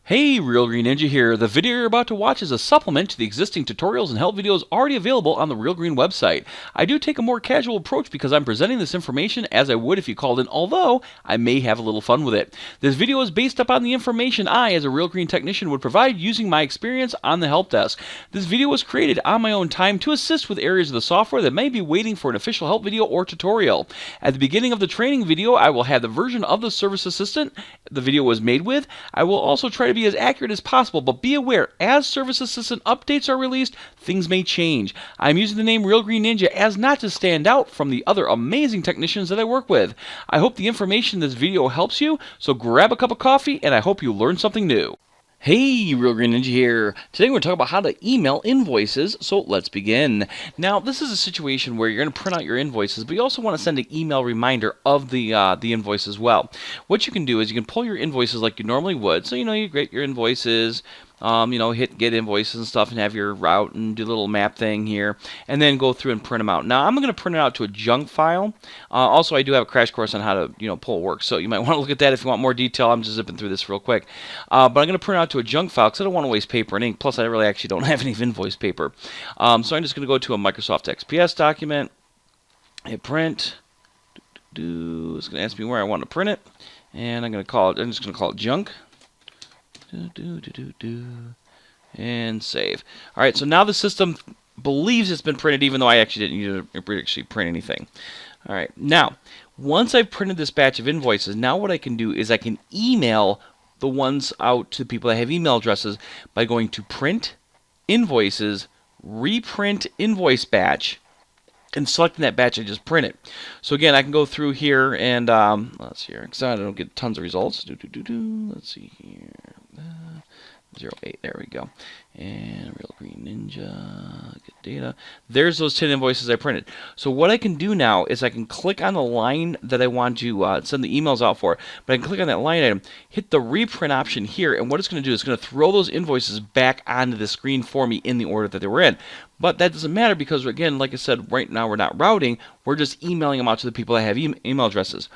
Hey, Real Green Ninja here. The video you're about to watch is a supplement to the existing tutorials and help videos already available on the Real Green website. I do take a more casual approach because I'm presenting this information as I would if you called in, although I may have a little fun with it. This video is based upon the information I, as a Real Green technician, would provide using my experience on the help desk. This video was created on my own time to assist with areas of the software that may be waiting for an official help video or tutorial. At the beginning of the training video, I will have the version of the Service Assistant the video was made with. I will also try to be as accurate as possible, but be aware, as Service Assistant updates are released, things may change. I'm using the name Real Green Ninja as not to stand out from the other amazing technicians that I work with. I hope the information in this video helps you, so grab a cup of coffee, and I hope you learn something new. Hey, Real Green Ninja here. Today we're going to talk about how to email invoices, so let's begin. Now, this is a situation where you're going to print out your invoices, but you also want to send an email reminder of the invoice as well. What you can do is you can pull your invoices like you normally would. So, you get your invoices, hit get invoices and stuff and have your route and do a little map thing here, and then go through and print them out. Now, I'm going to print it out to a junk file. Also, I do have a crash course on how to, pull work, so you might want to look at that if you want more detail. I'm just zipping through this real quick. But I'm going to print it out to a junk file because I don't want to waste paper and ink. Plus, I really actually don't have any invoice paper. So I'm just going to go to a Microsoft XPS document, hit print. It's going to ask me where I want to print it, and I'm just going to call it junk. And save. All right, so now the system believes it's been printed, even though I actually didn't need to actually print anything. All right, now once I've printed this batch of invoices, now what I can do is I can email the ones out to people that have email addresses by going to print invoices, reprint invoice batch, and selecting that batch I just printed. So again, I can go through here and let's see here, because I don't get tons of results. Let's see here. 08, there we go. And Real Green Ninja, get data. There's those 10 invoices I printed. So what I can do now is I can click on the line that I want to send the emails out for, but I can click on that line item, hit the reprint option here, and what it's going to do is it's going to throw those invoices back onto the screen for me in the order that they were in. But that doesn't matter because, again, like I said, right now we're not routing. We're just emailing them out to the people that have email addresses.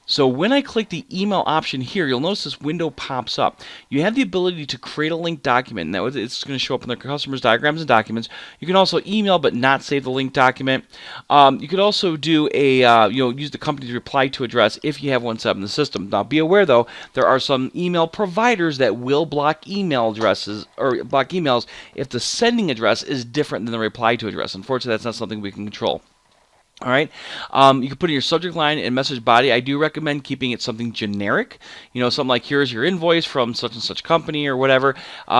So when I click the email option here, you'll notice this window pops up. You have the ability to create a linked document. Now it's going to show up in the customers, diagrams, and documents. You can also email but not save the linked document. You could also do a use the company's reply to address if you have one set up in the system. Now be aware though, there are some email providers that will block email addresses or block emails if the sending address is different than the reply to address. Unfortunately, that's not something we can control. All right, you can put in your subject line and message body. I do recommend keeping it something generic, something like here's your invoice from such and such company or whatever,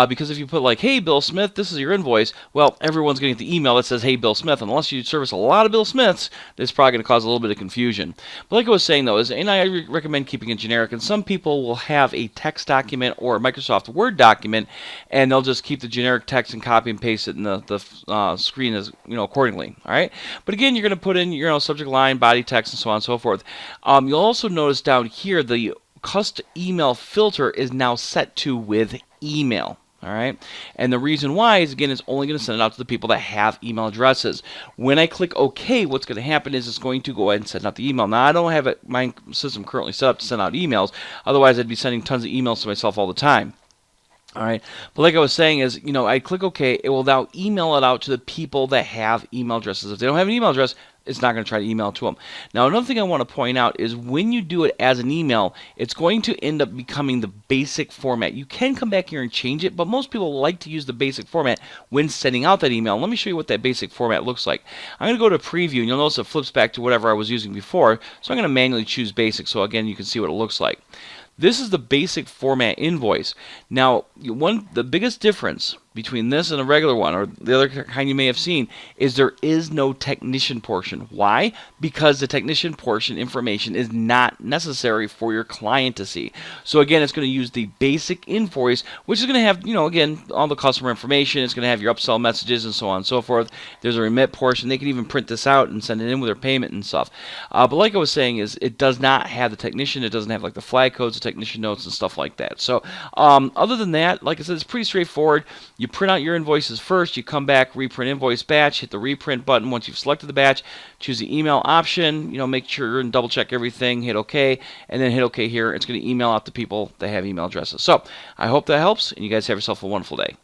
because if you put like, hey, Bill Smith, this is your invoice, well, everyone's going to get the email that says, hey, Bill Smith. Unless you service a lot of Bill Smiths, it's probably going to cause a little bit of confusion. But like I was saying, though, and I recommend keeping it generic, and some people will have a text document or a Microsoft Word document, and they'll just keep the generic text and copy and paste it in the screen as accordingly. All right, but again, you're going to put in subject line, body text, and so on and so forth. You'll also notice down here the custom email filter is now set to with email. All right, and the reason why is, again, it's only going to send it out to the people that have email addresses. When I click OK, what's going to happen is it's going to go ahead and send out the email. Now, I don't have my system currently set up to send out emails. Otherwise, I'd be sending tons of emails to myself all the time. All right, but like I was saying is, I click OK, it will now email it out to the people that have email addresses. If they don't have an email address, it's not going to try to email to them. Now, another thing I want to point out is when you do it as an email, it's going to end up becoming the basic format. You can come back here and change it, but most people like to use the basic format when sending out that email. Let me show you what that basic format looks like. I'm going to go to preview, and you'll notice it flips back to whatever I was using before. So I'm going to manually choose basic, so again, you can see what it looks like. This is the basic format invoice. Now, the biggest difference between this and a regular one, or the other kind you may have seen, is there is no technician portion. Why? Because the technician portion information is not necessary for your client to see. So again, it's going to use the basic invoice, which is going to have, again, all the customer information. It's going to have your upsell messages and so on and so forth. There's a remit portion. They can even print this out and send it in with their payment and stuff. But like I was saying, is it does not have the technician. It doesn't have like the flag codes, the technician notes, and stuff like that. So other than that, like I said, it's pretty straightforward. You print out your invoices first. You come back, reprint invoice batch, hit the reprint button. Once you've selected the batch, choose the email option. Make sure and double check everything. Hit OK, and then hit OK here. It's going to email out to people that have email addresses. So I hope that helps, and you guys have yourself a wonderful day.